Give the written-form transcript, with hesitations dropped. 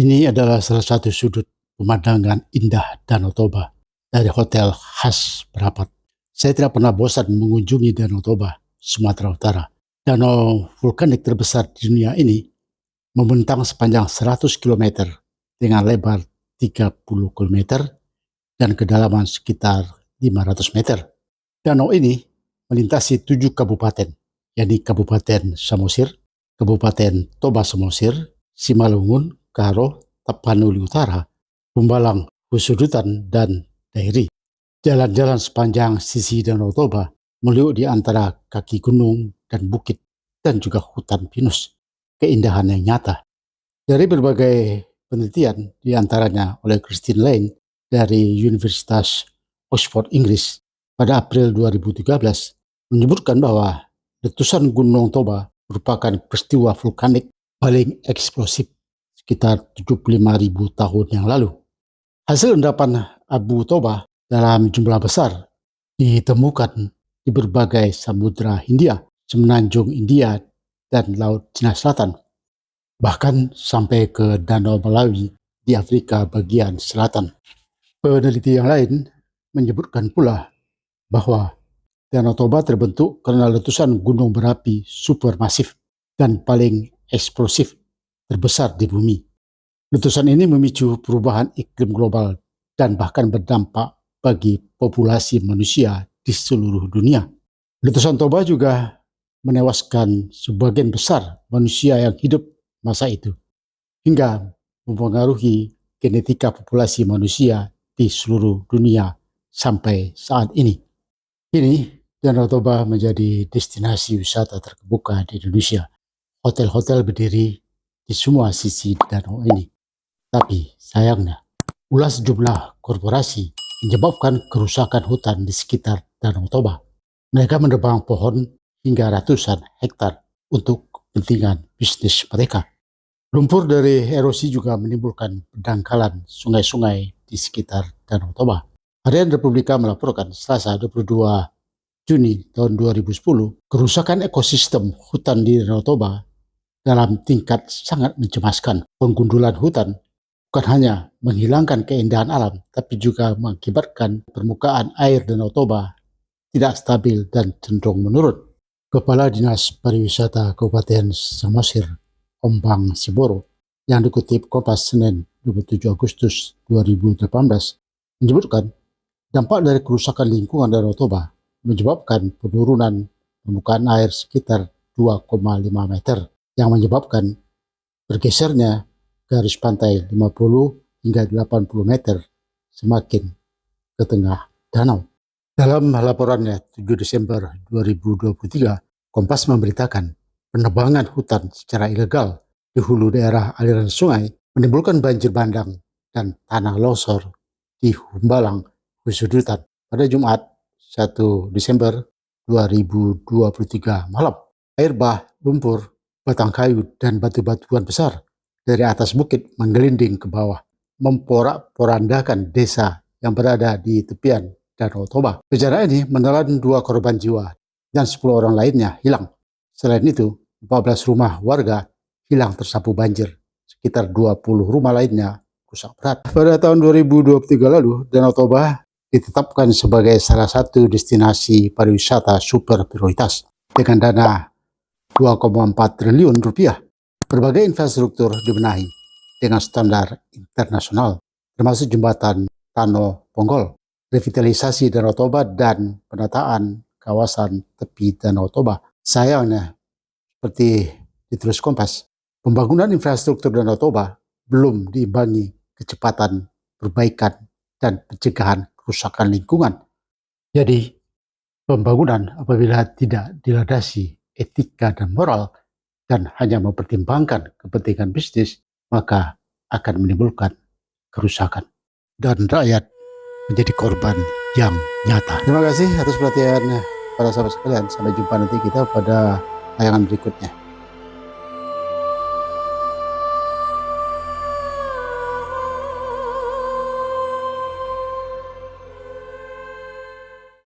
Ini adalah salah satu sudut pemandangan indah Danau Toba dari Hotel Khas Merapat. Saya tidak pernah bosan mengunjungi Danau Toba, Sumatera Utara. Danau vulkanik terbesar di dunia ini membentang sepanjang 100 km dengan lebar 30 km dan kedalaman sekitar 500 meter. Danau ini melintasi 7 kabupaten, yakni Kabupaten Samosir, Kabupaten Toba Samosir, Simalungun, Karo, Tapanuli Utara, Humbalang, Husudutan, dan Dairi. Jalan-jalan sepanjang sisi Danau Toba meliuk di antara kaki gunung dan bukit dan juga hutan pinus. Keindahan yang nyata. Dari berbagai penelitian, di antaranya oleh Christine Lane dari Universitas Oxford, Inggris, pada April 2013, menyebutkan bahwa letusan Gunung Toba merupakan peristiwa vulkanik paling eksplosif sekitar 75.000 tahun yang lalu. Hasil endapan abu Toba dalam jumlah besar ditemukan di berbagai samudra Hindia, semenanjung India, dan Laut Cina Selatan, bahkan sampai ke Danau Malawi di Afrika bagian selatan. Peneliti yang lain menyebutkan pula bahwa Danau Toba terbentuk karena letusan gunung berapi supermasif dan paling eksplosif terbesar di bumi. Letusan ini memicu perubahan iklim global dan bahkan berdampak bagi populasi manusia di seluruh dunia. Letusan Toba juga menewaskan sebagian besar manusia yang hidup masa itu, hingga mempengaruhi genetika populasi manusia di seluruh dunia sampai saat ini. Kini, Danau Toba menjadi destinasi wisata terkemuka di Indonesia. Hotel-hotel berdiri di semua sisi danau ini. Tapi sayangnya, ulah sejumlah korporasi menyebabkan kerusakan hutan di sekitar Danau Toba. Mereka menebang pohon hingga ratusan hektar untuk kepentingan bisnis mereka. Lumpur dari erosi juga menimbulkan pendangkalan sungai-sungai di sekitar Danau Toba. Harian Republika melaporkan Selasa 22 Juni tahun 2010, kerusakan ekosistem hutan di Danau Toba dalam tingkat sangat mencemaskan. Penggundulan hutan bukan hanya menghilangkan keindahan alam, tapi juga mengakibatkan permukaan air Danau Toba tidak stabil dan cenderung menurun. Kepala Dinas Pariwisata Kabupaten Samosir, Ombang Siboro, yang dikutip Kompas Senin 27 Agustus 2018, menyebutkan dampak dari kerusakan lingkungan Danau Toba menyebabkan penurunan permukaan air sekitar 2,5 meter, yang menyebabkan bergesernya garis pantai 50 hingga 80 meter semakin ke tengah danau. Dalam laporannya 7 Desember 2023, Kompas memberitakan penebangan hutan secara ilegal di hulu daerah aliran sungai menimbulkan banjir bandang dan tanah longsor di Humbalang, Husudutan pada Jumat 1 Desember 2023 malam. Air bah, lumpur, batang kayu, dan batu-batuan besar dari atas bukit menggelinding ke bawah, memporak-porandakan desa yang berada di tepian Danau Toba. Bencana ini menelan 2 korban jiwa dan 10 orang lainnya hilang. Selain itu, 14 rumah warga hilang tersapu banjir. Sekitar 20 rumah lainnya rusak berat. Pada tahun 2023 lalu, Danau Toba ditetapkan sebagai salah satu destinasi pariwisata super prioritas dengan dana 2,4 triliun rupiah. Berbagai infrastruktur dibenahi dengan standar internasional, termasuk jembatan Tano Ponggol, revitalisasi Danau Toba, dan penataan kawasan tepi Danau Toba. Sayangnya, seperti ditulis Kompas, pembangunan infrastruktur Danau Toba belum diimbangi kecepatan perbaikan dan pencegahan kerusakan lingkungan. Jadi, pembangunan apabila tidak dilandasi etika dan moral dan hanya mempertimbangkan kepentingan bisnis, maka akan menimbulkan kerusakan dan rakyat menjadi korban yang nyata. Terima kasih atas perhatian para sahabat sekalian. Sampai jumpa nanti kita pada tayangan berikutnya.